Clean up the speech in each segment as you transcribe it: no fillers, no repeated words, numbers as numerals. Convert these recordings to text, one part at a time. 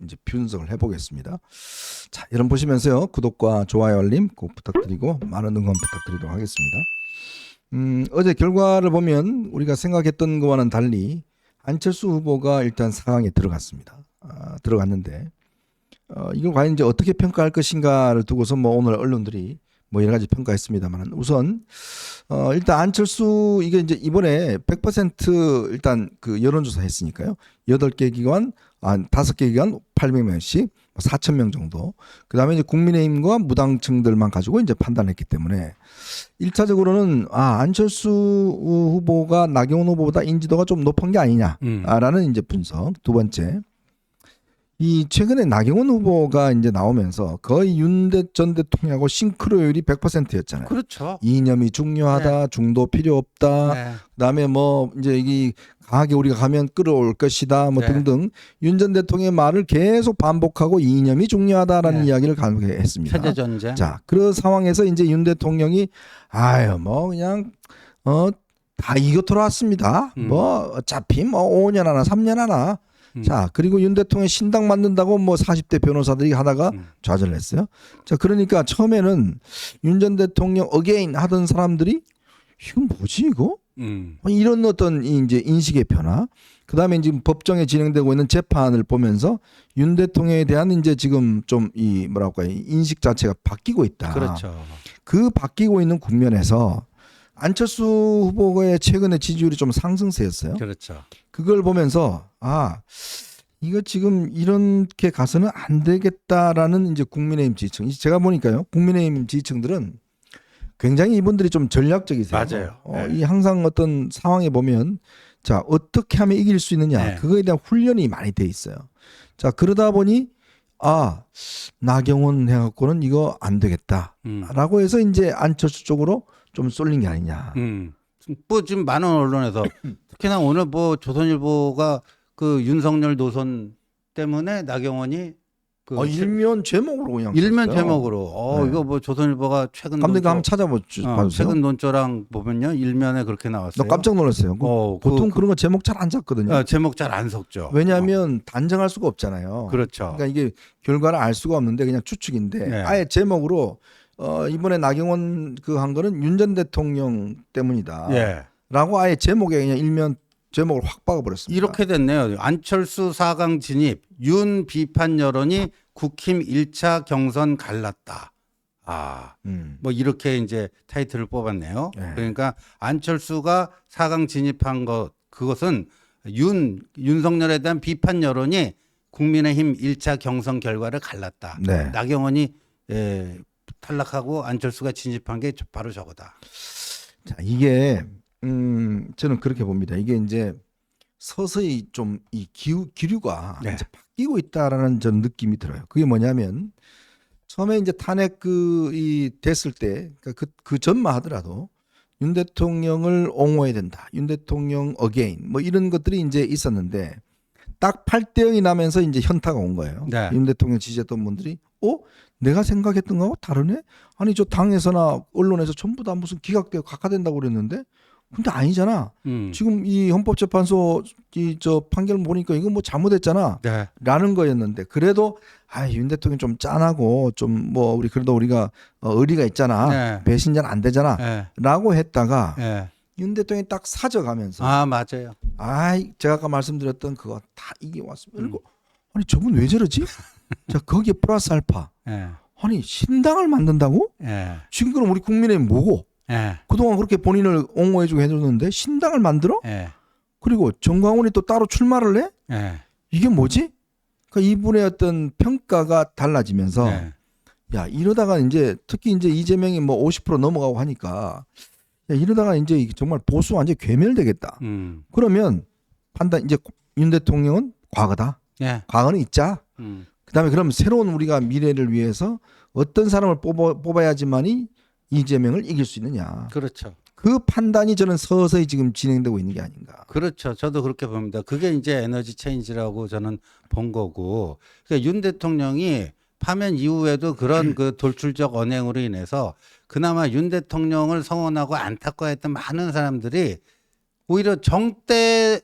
이제 분석을 해보겠습니다. 자, 여러분 보시면서요 구독과 좋아요 알림 꼭 부탁드리고 많은 응원 부탁드리도록 하겠습니다. 어제 결과를 보면 우리가 생각했던 것과는 달리 안철수 후보가 일단 4강에 들어갔습니다. 들어갔는데 이걸 과연 이제 어떻게 평가할 것인가를 두고서 뭐 오늘 언론들이 뭐 여러 가지 평가했습니다만 우선 일단 안철수 이게 이제 이번에 100% 일단 그 여론조사 했으니까요. 8개 기관 5개 기관 800명씩 4,000명 정도. 그다음에 이제 국민의힘과 무당층들만 가지고 이제 판단했기 때문에 1차적으로는 안철수 후보가 나경원 후보보다 인지도가 좀 높은 게 아니냐라는 이제 분석. 두 번째. 이 최근에 나경원 후보가 이제 나오면서 거의 윤 전 대통령하고 싱크로율이 100%였잖아요. 그렇죠. 이념이 중요하다, 네. 중도 필요 없다. 네. 그다음에 뭐 이제 이 강하게 우리가 가면 끌어올 것이다, 뭐 네. 등등 윤 전 대통령의 말을 계속 반복하고 이념이 중요하다라는 네. 이야기를 강조했습니다. 세대 전쟁. 자, 그런 상황에서 이제 윤 대통령이 뭐 그냥 다 이겨 돌아왔습니다. 뭐 어차피 뭐 5년 하나 3년 하나. 자, 그리고 윤 대통령 신당 만든다고 뭐 40대 변호사들이 하다가 좌절을 했어요. 자, 그러니까 처음에는 윤 전 대통령 어게인 하던 사람들이 이건 뭐지 이거? 이런 어떤 이제 인식의 변화. 그다음에 지금 법정에 진행되고 있는 재판을 보면서 윤 대통령에 대한 이제 지금 좀 이 뭐랄까 인식 자체가 바뀌고 있다. 그렇죠. 그 바뀌고 있는 국면에서 안철수 후보의 최근의 지지율이 좀 상승세였어요. 그렇죠. 그걸 보면서 이거 지금 이렇게 가서는 안 되겠다라는 이제 국민의힘 지지층. 제가 보니까요. 국민의힘 지지층들은 굉장히 이분들이 좀 전략적이세요. 맞아요. 이 항상 어떤 상황에 보면 자, 어떻게 하면 이길 수 있느냐. 네. 그거에 대한 훈련이 많이 돼 있어요. 자, 그러다 보니 나경원 해갖고는 이거 안 되겠다라고 해서 이제 안철수 쪽으로 좀 쏠린 게 아니냐. 뭐 지금 많은 언론에서 특히나 오늘 뭐 조선일보가 그 윤석열 노선 때문에 나경원이 그 일면 제목으로 그냥 일면 썼어요. 제목으로 네. 이거 뭐 조선일보가 최근 감독님 한번 논조, 찾아봐주세요. 최근 논조랑 보면요 일면에 그렇게 나왔어요. 나 깜짝 놀랐어요. 보통 그런 거 제목 잘 안 잡거든요. 제목 잘 안 섞죠. 왜냐하면 단정할 수가 없잖아요. 그렇죠. 그러니까 이게 결과를 알 수가 없는데 그냥 추측인데 네. 아예 제목으로 이번에 나경원 그 한 거는 윤 전 대통령 때문이다. 예. 라고 아예 제목에 그냥 일면 제목을 확 박아버렸습니다. 이렇게 됐네요. 안철수 4강 진입, 윤 비판 여론이 국힘 1차 경선 갈랐다. 뭐 이렇게 이제 타이틀을 뽑았네요. 네. 그러니까 안철수가 4강 진입한 그것은 윤석열에 대한 비판 여론이 국민의힘 1차 경선 결과를 갈랐다. 네. 나경원이 탈락하고 안철수가 진입한 게 바로 저거다. 자, 이게 저는 그렇게 봅니다. 이게 이제 서서히 좀 이 기류가 네. 이제 바뀌고 있다라는 전 느낌이 들어요. 그게 뭐냐면 처음에 이제 탄핵 이 됐을 때 그 전만 하더라도 윤 대통령을 옹호해야 된다. 윤 대통령 어게인 뭐 이런 것들이 이제 있었는데 딱 8대 0이 나면서 이제 현타가 온 거예요. 네. 윤 대통령 지지했던 분들이 내가 생각했던 거하고 다르네? 아니 저 당에서나 언론에서 전부 다 무슨 기각되고 각하된다고 그랬는데 근데 아니잖아. 지금 이 헌법재판소 저 판결 보니까 이거 뭐 잘못했잖아. 네. 라는 거였는데 그래도 윤 대통령 좀 짠하고 좀 뭐 그래도 우리가 의리가 있잖아. 네. 배신자는 안 되잖아. 네. 라고 했다가 네. 윤 대통령이 딱 사져가면서 맞아요. 제가 아까 말씀드렸던 그거 다 이게 왔습니다. 그리고 아니 저분 왜 저러지? 자 거기에 플러스 알파. 네. 아니 신당을 만든다고? 네. 지금 그럼 우리 국민의힘 뭐고? 네. 그동안 그렇게 본인을 옹호해주고 해줬는데 신당을 만들어? 네. 그리고 정광훈이 또 따로 출마를 해? 네. 이게 뭐지? 그러니까 이분의 어떤 평가가 달라지면서 네. 야 이러다가 이제 특히 이제 이재명이 뭐 50% 넘어가고 하니까 야 이러다가 이제 정말 보수 완전 괴멸되겠다. 그러면 판단 이제 윤 대통령은 과거다. 네. 과거는 있자. 그다음에 그럼 새로운 우리가 미래를 위해서 어떤 사람을 뽑아야지만이 이재명을 이길 수 있느냐. 그렇죠. 그 판단이 저는 서서히 지금 진행되고 있는 게 아닌가. 그렇죠. 저도 그렇게 봅니다. 그게 이제 에너지 체인지라고 저는 본 거고. 그러니까 윤 대통령이 파면 이후에도 그런 그 돌출적 언행으로 인해서 그나마 윤 대통령을 성원하고 안타까워했던 많은 사람들이 오히려 정때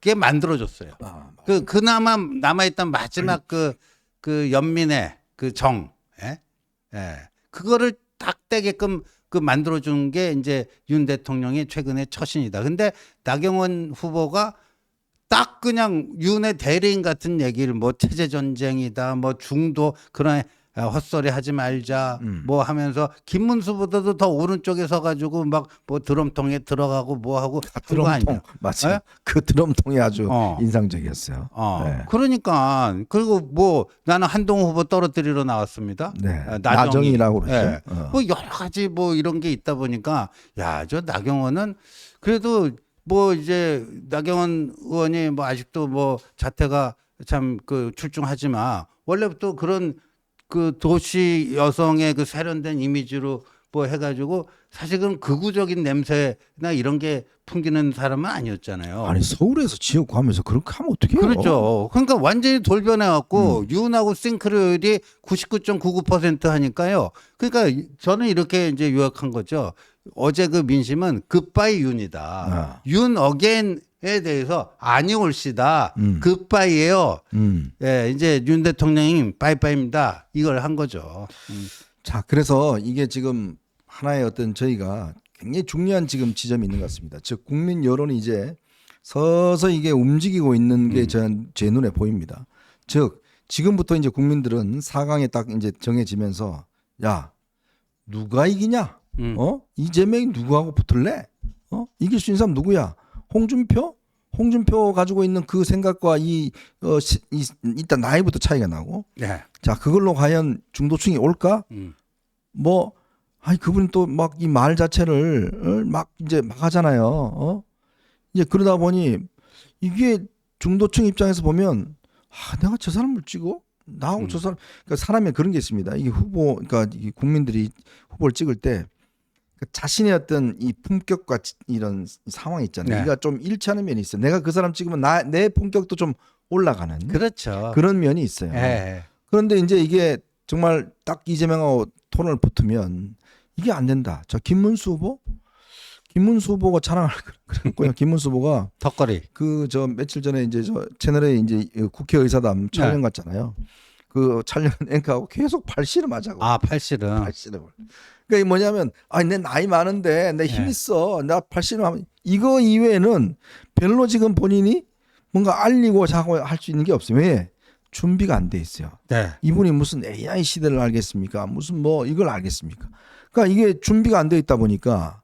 게 만들어줬어요. 그나마 남아있던 마지막 그 연민의 그 정, 그거를 딱 떼게끔 그 만들어준 게 이제 윤 대통령이 최근에 처신이다. 근데 나경원 후보가 딱 그냥 윤의 대리인 같은 얘기를 뭐 체제 전쟁이다, 뭐 중도 그런 헛소리 하지 말자, 뭐 하면서 김문수보다도 더 오른쪽에 서가지고 막 뭐 드럼통에 들어가고 뭐 하고 그런 거 아니야? 드럼통 맞아요. 그 드럼통이 아주 인상적이었어요. 네. 그러니까 그리고 뭐 나는 한동훈 후보 떨어뜨리러 나왔습니다. 네. 나정이라고 그러죠. 뭐 여러 가지 뭐 이런 게 있다 보니까 야, 저 나경원은 그래도 뭐 이제 나경원 의원이 뭐 아직도 뭐 자태가 참 그 출중하지만 원래부터 그런 그 도시 여성의 그 세련된 이미지로 뭐 해가지고 사실은 극우적인 냄새나 이런 게 풍기는 사람은 아니었잖아요. 아니 서울에서 지역 가면서 그렇게 하면 어떻게 해요? 그렇죠. 그러니까 완전히 돌변해갖고 윤하고 싱크로율이 99.99% 하니까요. 그러니까 저는 이렇게 이제 요약한 거죠. 어제 그 민심은 굿바이 윤이다. 윤 어게인에 대해서 아니 올시다. 굿바이예요. 예, 이제 윤 대통령이 빠이빠이입니다. 이걸 한 거죠. 자, 그래서 이게 지금 하나의 어떤 저희가 굉장히 중요한 지금 지점이 있는 것 같습니다. 즉 국민 여론이 이제 서서히 이게 움직이고 있는 게 제 눈에 보입니다. 즉 지금부터 이제 국민들은 4강에 딱 이제 정해지면서 야 누가 이기냐? 이재명이 누구하고 붙을래? 이길 수 있는 사람 누구야? 홍준표? 홍준표 가지고 있는 그 생각과 일단 나이부터 차이가 나고. 네. 자, 그걸로 과연 중도층이 올까? 뭐, 아니, 그분이 또 막 이 말 자체를 막 이제 막 하잖아요. 이제 그러다 보니 이게 중도층 입장에서 보면 내가 저 사람을 찍어? 나하고 저 사람, 그러니까 사람이 그런 게 있습니다. 이게 그러니까 이 국민들이 후보를 찍을 때 자신의 어떤 이 품격과 이런 상황이 있잖아요. 네. 이가 좀 일치하는 면이 있어요. 내가 그 사람 찍으면 내 품격도 좀 올라가는 그렇죠. 그런 면이 있어요. 예. 그런데 이제 이게 정말 딱 이재명하고 토론을 붙으면 이게 안 된다. 저 김문수 후보가 자랑할 그랬고요. 김문수 후보가 턱걸이. 그 저 며칠 전에 이제 저 채널에 이제 국회의사담 촬영 갔잖아요. 그 촬영 앵커하고 계속 팔씨름하자고. 팔씨름. 팔씨름을. 그러니까 뭐냐면 내 나이 많은데 내 힘 있어. 나 팔씨름하면 이거 이외에는 별로 지금 본인이 뭔가 알리고 자고 할 수 있는 게 없어요. 왜? 준비가 안 돼 있어요. 네. 이분이 무슨 AI 시대를 알겠습니까? 무슨 뭐 이걸 알겠습니까? 그러니까 이게 준비가 안 돼 있다 보니까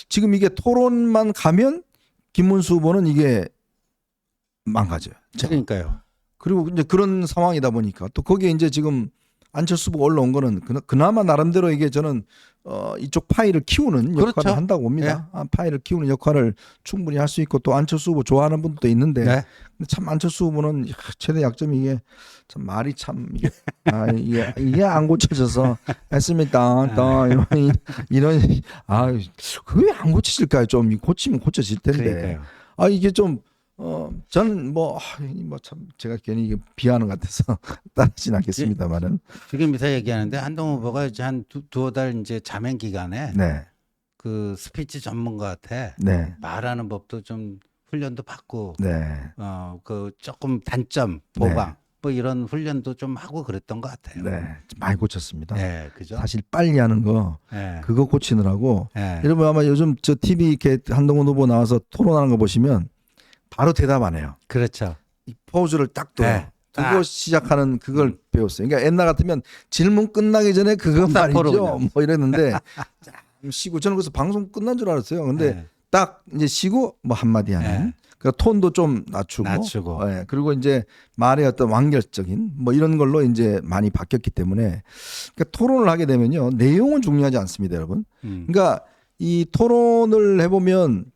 지금 이게 토론만 가면 김문수 후보는 이게 망가져요. 그러니까요. 그리고 이제 그런 상황이다 보니까 또 거기에 이제 지금 안철수 후보가 올라온 거는 그나마 나름대로 이게 저는 이쪽 파이를 키우는 역할을 그렇죠. 한다고 봅니다. 파이를 키우는 역할을 충분히 할 수 있고 또 안철수 후보 좋아하는 분들도 있는데 네. 근데 참 안철수 후보는 최대 약점이 이게 참 말이 참 이게 안 고쳐져서 했습니다. 또 이런 그게 안 고쳐질까요? 좀 고치면 고쳐질 텐데. 그러니까요. 이게 좀 저는 참 제가 괜히 이게 비하는 것 같아서 따르진 않겠습니다만은. 지금 이사 얘기하는데 한동훈 후보가 이제 한 두어 달 이제 자맹 기간에 네. 그 스피치 전문가한테 네. 말하는 법도 좀 훈련도 받고 네. 그 조금 단점 보강 뭐 이런 훈련도 좀 하고 그랬던 것 같아요. 네. 많이 고쳤습니다. 네, 그죠? 사실 빨리 하는 거 네. 그거 고치느라고 네. 여러분 아마 요즘 저 TV 이렇게 한동훈 후보 나와서 토론하는 거 보시면 바로 대답 안 해요. 그렇죠. 이 포즈를 딱 둬요. 네. 두고 시작하는 그걸 배웠어요. 그러니까 옛날 같으면 질문 끝나기 전에 그거 말이죠. 그냥. 뭐 이랬는데 쉬고 저는 그래서 방송 끝난 줄 알았어요. 근데 네. 딱 이제 쉬고 뭐 한마디 하는. 네. 그 톤도 좀 낮추고. 그리고 이제 말의 어떤 완결적인 뭐 이런 걸로 이제 많이 바뀌었기 때문에 그러니까 토론을 하게 되면요. 내용은 중요하지 않습니다, 여러분. 그러니까 이 토론을 해보면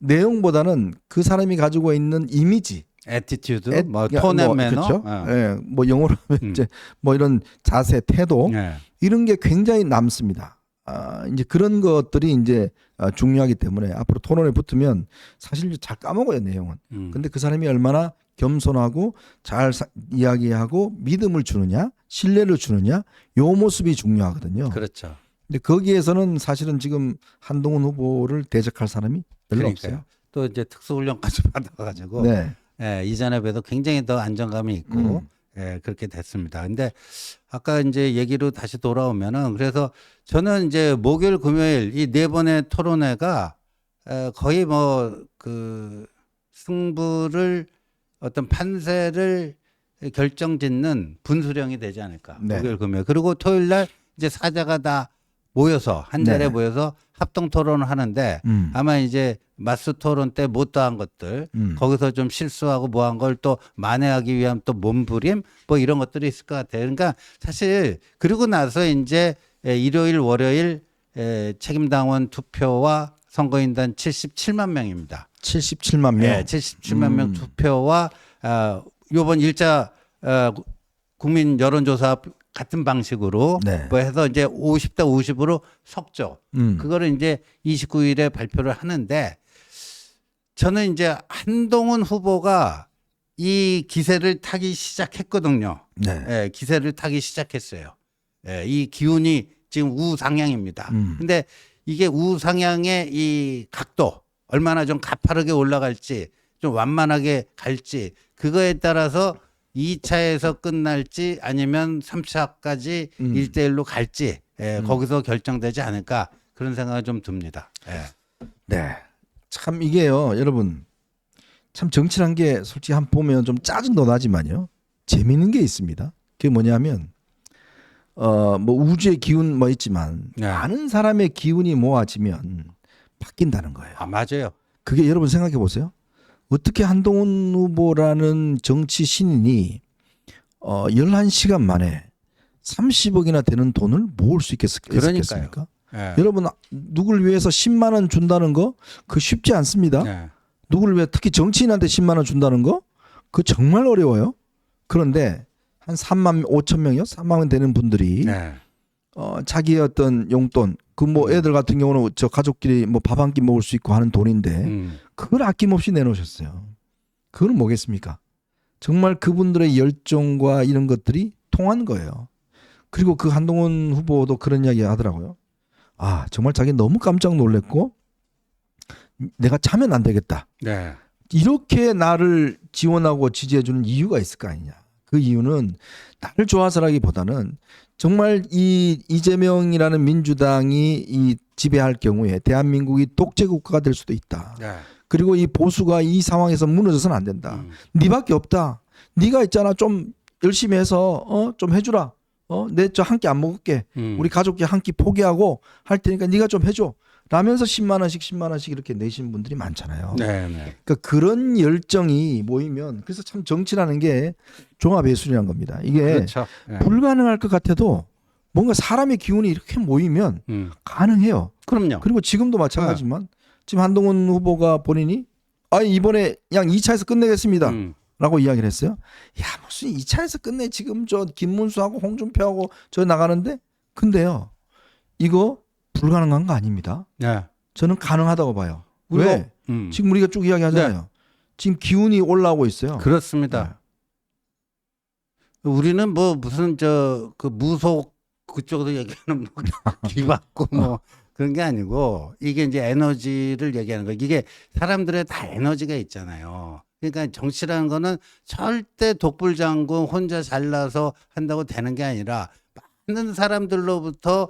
내용보다는 그 사람이 가지고 있는 이미지, 애티튜드, 뭐 톤앤 매너, 그렇죠? 뭐 영어로 하면 이제 뭐 이런 자세, 태도 이런 게 굉장히 남습니다. 이제 그런 것들이 이제 중요하기 때문에 앞으로 토론에 붙으면 사실 잘 까먹어요 내용은. 근데 그 사람이 얼마나 겸손하고 잘 이야기하고 믿음을 주느냐, 신뢰를 주느냐, 요 모습이 중요하거든요. 그렇죠. 근데 거기에서는 사실은 지금 한동훈 후보를 대적할 사람이 별로 그러니까요. 없어요. 또 이제 특수훈련까지 받아가지고 네. 예, 이전에 비해서 굉장히 더 안정감이 있고 예, 그렇게 됐습니다. 근데 아까 이제 얘기로 다시 돌아오면은 그래서 저는 이제 목요일 금요일 이 네 번의 토론회가 거의 뭐 그 승부를 어떤 판세를 결정짓는 분수령이 되지 않을까. 네. 목요일 금요일. 그리고 토요일 날 이제 사자가 다 모여서 한 자리에 네. 모여서 합동 토론을 하는데 아마 이제 마스 토론 때 못다한 것들 거기서 좀 실수하고 뭐 한 걸 또 만회하기 위한 또 몸부림 뭐 이런 것들이 있을 것 같아요. 그러니까 사실 그리고 나서 이제 일요일 월요일 책임당원 투표와 선거인단 77만 명입니다. 77만 명. 네, 77만 명 투표와 요번 1차 국민 여론조사 같은 방식으로 네. 뭐 해서 이제 50대 50으로 섞죠. 그거를 이제 29일에 발표를 하는데 저는 이제 한동훈 후보가 이 기세를 타기 시작했거든요. 네. 예, 기세를 타기 시작했어요. 예, 이 기운이 지금 우상향입니다. 근데 이게 우상향의 이 각도 얼마나 좀 가파르게 올라갈지 좀 완만하게 갈지 그거에 따라서 2차에서 끝날지 아니면 3차까지 1대1로 갈지 거기서 결정되지 않을까 그런 생각이 좀 듭니다. 예. 네. 참 이게요, 여러분. 참 정치란 게 솔직히 한번 보면 좀 짜증도 나지만요. 재미있는 게 있습니다. 그게 뭐냐면 뭐 우주의 기운 뭐 있지만 네. 많은 사람의 기운이 모아지면 바뀐다는 거예요. 아, 맞아요. 그게 여러분 생각해 보세요. 어떻게 한동훈 후보라는 정치 신인이 11시간 만에 30억이나 되는 돈을 모을 수 있겠습니까? 예. 여러분 누굴 위해서 10만 원 준다는 거 그거 쉽지 않습니다. 예. 누구를 위해 특히 정치인한테 10만 원 준다는 거 그거 정말 어려워요. 그런데 한 3만 5천 명이요? 3만 원 되는 분들이 네. 자기의 어떤 용돈 그 뭐 애들 같은 경우는 저 가족끼리 뭐 밥 한 끼 먹을 수 있고 하는 돈인데 그걸 아낌없이 내놓으셨어요. 그건 뭐겠습니까? 정말 그분들의 열정과 이런 것들이 통한 거예요. 그리고 그 한동훈 후보도 그런 이야기 하더라고요. 아 정말 자기 너무 깜짝 놀랐고 내가 차면 안 되겠다. 네. 이렇게 나를 지원하고 지지해주는 이유가 있을 거 아니냐. 그 이유는 나를 좋아서라기보다는 정말 이 이재명이라는 민주당이 이 지배할 경우에 대한민국이 독재 국가가 될 수도 있다. 네. 그리고 이 보수가 이 상황에서 무너져서는 안 된다. 네밖에 없다. 네가 있잖아. 좀 열심히 해서 좀 해주라. 내 저 한 끼 안 먹을게. 우리 가족끼리 한 끼 포기하고 할 테니까 네가 좀 해줘. 라면서 10만 원씩 이렇게 내신 분들이 많잖아요. 네. 네. 그러니까 그런 열정이 모이면 그래서 참 정치라는 게 종합 예술이란 겁니다. 이게 그렇죠. 예. 불가능할 것 같아도 뭔가 사람의 기운이 이렇게 모이면 가능해요. 그럼요. 그리고 지금도 마찬가지지만 지금 한동훈 후보가 본인이 이번에 그냥 2차에서 끝내겠습니다. 라고 이야기를 했어요. 야 무슨 2차에서 끝내 지금 저 김문수하고 홍준표하고 저 나가는데 근데요 이거 불가능한 거 아닙니다. 네. 저는 가능하다고 봐요. 왜? 지금 우리가 쭉 이야기하잖아요. 지금 기운이 올라오고 있어요. 그렇습니다. 우리는 뭐 무슨 저 그 무속 그쪽으로 얘기하는 뭐 기받고 뭐 그런 게 아니고 이게 이제 에너지를 얘기하는 거. 이게 사람들의 다 에너지가 있잖아요. 그러니까 정치라는 거는 절대 독불장군 혼자 잘나서 한다고 되는 게 아니라 많은 사람들로부터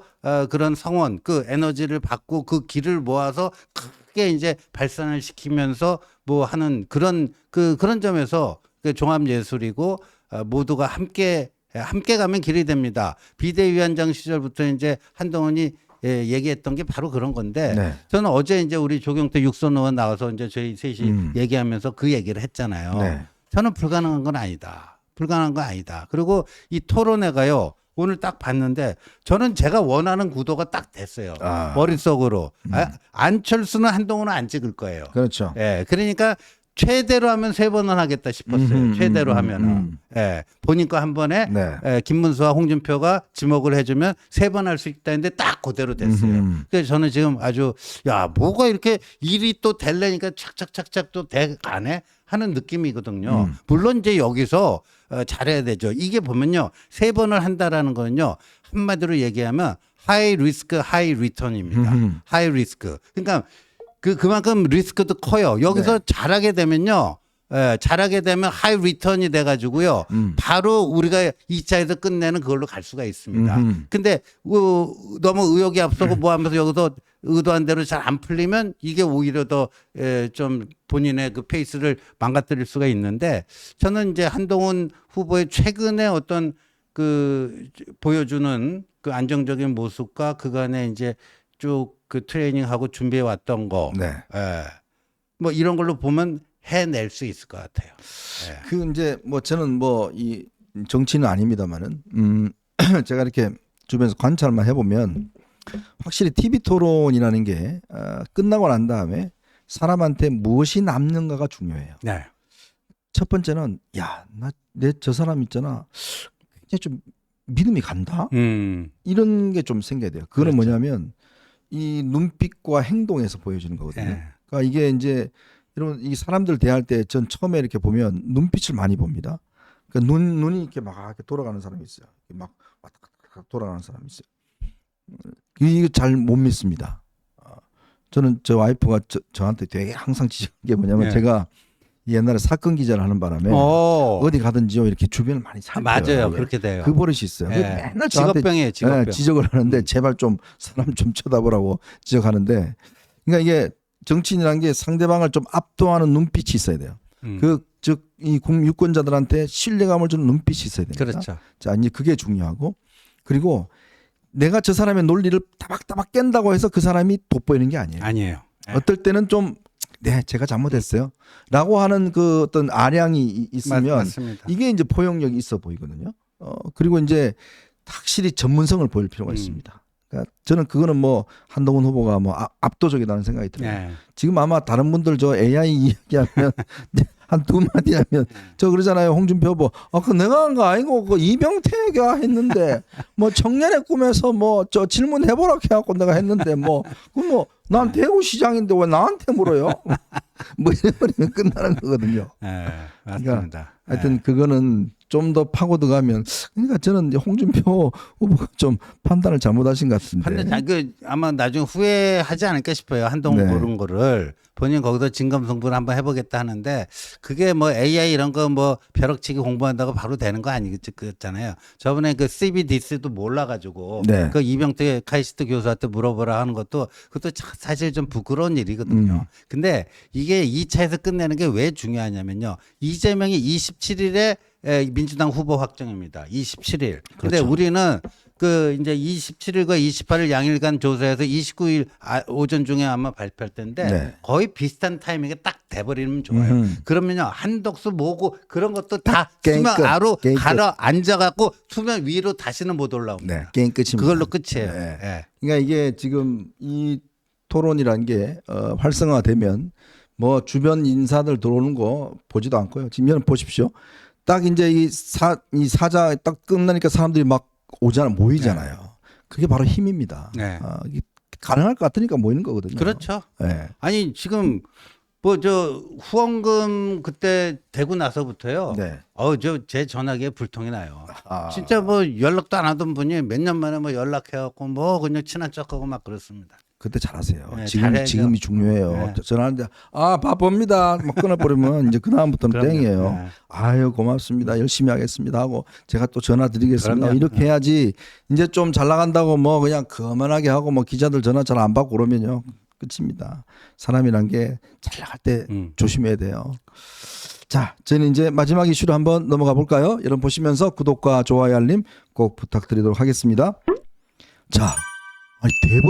그런 성원, 그 에너지를 받고 그 길을 모아서 크게 이제 발산을 시키면서 뭐 하는 그런 점에서 종합 예술이고 모두가 함께 가면 길이 됩니다. 비대위원장 시절부터 이제 한동훈이 얘기했던 게 바로 그런 건데 네. 저는 어제 이제 우리 조경태 육선 의원 나와서 이제 저희 셋이 얘기하면서 그 얘기를 했잖아요. 네. 저는 불가능한 건 아니다. 불가능한 건 아니다. 그리고 이 토론회가요. 오늘 딱 봤는데 저는 제가 원하는 구도가 딱 됐어요. 머릿속으로. 안철수는 한동훈은 안 찍을 거예요. 그렇죠. 예. 그러니까 최대로 하면 3번은 하겠다 싶었어요. 최대로 하면은. 예. 본인 거 한 번에 네. 김문수와 홍준표가 지목을 해주면 3번 할 수 있다 했는데 딱 그대로 됐어요. 그래서 저는 지금 아주 야 뭐가 이렇게 일이 또 될래니까 착착착착 또 돼가네 하는 느낌이거든요. 물론 이제 여기서 잘해야 되죠. 이게 보면요. 3번을 한다라는 거는요. 한마디로 얘기하면 하이 리스크 하이 리턴입니다. 하이 리스크. 그러니까 그만큼 리스크도 커요. 여기서 잘하게 되면요. 잘하게 되면 하이 리턴이 돼가지고요. 바로 우리가 2차에서 끝내는 그걸로 갈 수가 있습니다. 근데 너무 의욕이 앞서고 뭐 하면서 여기서 의도한 대로 잘 안 풀리면 이게 오히려 더 좀 본인의 그 페이스를 망가뜨릴 수가 있는데 저는 이제 한동훈 후보의 최근에 어떤 그 보여주는 그 안정적인 모습과 그간에 이제 쭉 그 트레이닝하고 준비해 왔던 거, 네. 뭐 이런 걸로 보면 해낼 수 있을 것 같아요. 예. 그 이제 뭐 저는 뭐 이 정치는 아닙니다만은 제가 이렇게 주변에서 관찰만 해보면 확실히 TV 토론이라는 게 끝나고 난 다음에 사람한테 무엇이 남는가가 중요해요. 네. 첫 번째는 야, 내 저 사람 있잖아. 굉장히 좀 믿음이 간다. 이런 게 좀 생겨야 돼요. 그거는 그렇죠. 뭐냐면 이 눈빛과 행동에서 보여지는 거거든요. 네. 그러니까 이게 이제 이런 이 사람들 대할 때 전 처음에 이렇게 보면 눈빛을 많이 봅니다. 그러니까 눈이 이렇게 막 이렇게 돌아가는 사람이 있어요. 막 왔다 갔다 돌아가는 사람이 있어요. 이거 잘 못 믿습니다. 저는 저 와이프가 저한테 되게 항상 지적한 게 뭐냐면 네. 제가 옛날에 사건 기자를 하는 바람에 어디 가든지요 이렇게 주변을 많이 살펴요. 맞아요. 그렇게 돼요. 그 버릇이 있어요. 예. 맨날 저한테 직업병이에요. 직업병. 지적을 하는데 제발 좀 사람 좀 쳐다보라고 지적하는데 그러니까 이게 정치인이라는 게 상대방을 좀 압도하는 눈빛이 있어야 돼요. 즉 이 유권자들한테 신뢰감을 주는 눈빛이 있어야 됩니다. 그렇죠. 자, 이제 그게 중요하고 그리고 내가 저 사람의 논리를 따박따박 깬다고 해서 그 사람이 돋보이는 게 아니에요. 아니에요. 예. 어떨 때는 좀 네, 제가 잘못했어요. 라고 하는 그 어떤 아량이 있으면 맞습니다. 이게 이제 포용력이 있어 보이거든요. 그리고 이제 확실히 전문성을 보일 필요가 있습니다. 그러니까 저는 그거는 뭐 한동훈 후보가 뭐 압도적이라는 생각이 들어요. 예. 지금 아마 다른 분들 저 AI 이야기하면 한 두 마디 하면 저 그러잖아요. 홍준표 후보. 그 내가 한 거 아니고 그 이병태가 했는데 뭐 청년의 꿈에서 뭐 저 질문해보라 해갖고 내가 했는데 뭐 난 대구시장인데 왜 나한테 물어요? 뭐 이러면 끝나는 거거든요. 예. 맞습니다. 하여튼 그거는 좀 더 파고 들어가면 그러니까 저는 이제 홍준표 후보가 좀 판단을 잘못하신 것 같은데. 근데 아마 나중에 후회하지 않을까 싶어요. 한동훈 네. 고른 거를 본인 거기서 진검승부를 한번 해보겠다 하는데 그게 뭐 AI 이런 거 뭐 벼락치기 공부한다고 바로 되는 거 아니겠잖아요. 저번에 그 CBDC도 몰라가지고 네. 그 이병태 카이스트 교수한테 물어보라 하는 것도 그것도 사실 좀 부끄러운 일이거든요. 근데 이게 2차에서 끝내는 게 왜 중요하냐면요. 이재명이 27일에 민주당 후보 확정입니다. 27일. 근데 그렇죠. 우리는 그 이제 27일과 28일 양일간 조사해서 29일 오전 중에 아마 발표할 텐데 네. 거의 비슷한 타이밍에 딱 돼버리면 좋아요. 그러면요 한독수 뭐고 그런 것도 다 게임 수면 끝. 아로 게임 끝. 가려 앉아갖고 수면 위로 다시는 못 올라옵니다. 네, 게임 끝입니다. 그걸로 끝이에요. 네. 예. 그러니까 이게 지금 이 토론이라는 게 활성화되면 뭐 주변 인사들 들어오는 거 보지도 않고요. 지금 여러분 보십시오. 딱 이제 이 사자 딱 끝나니까 사람들이 막 모이잖아요. 그게 바로 힘입니다. 네. 이게 가능할 것 같으니까 모이는 거거든요. 그렇죠. 네. 아니 지금 뭐 저 후원금 그때 되고 나서부터요. 네. 저 제 전화기에 불통이 나요. 아. 진짜 뭐 연락도 안 하던 분이 몇 년 만에 뭐 연락해갖고 뭐 그냥 친한 척하고 막 그렇습니다. 그때 잘하세요. 네, 지금이 중요해요. 네. 전화하는데 바쁩니다. 막 끊어버리면 이제 그 다음부터는 그럼요. 땡이에요. 네. 아유 고맙습니다. 열심히 하겠습니다 하고 제가 또 전화 드리겠습니다. 그럼요. 이렇게 해야지 이제 좀 잘 나간다고 뭐 그냥 거만하게 하고 뭐 기자들 전화 잘 안 받고 그러면요 끝입니다. 사람이란 게 잘 나갈 때 조심해야 돼요. 자, 저는 이제 마지막 이슈로 한번 넘어가 볼까요? 여러분 보시면서 구독과 좋아요 알림 꼭 부탁드리도록 하겠습니다. 자, 아니 대법원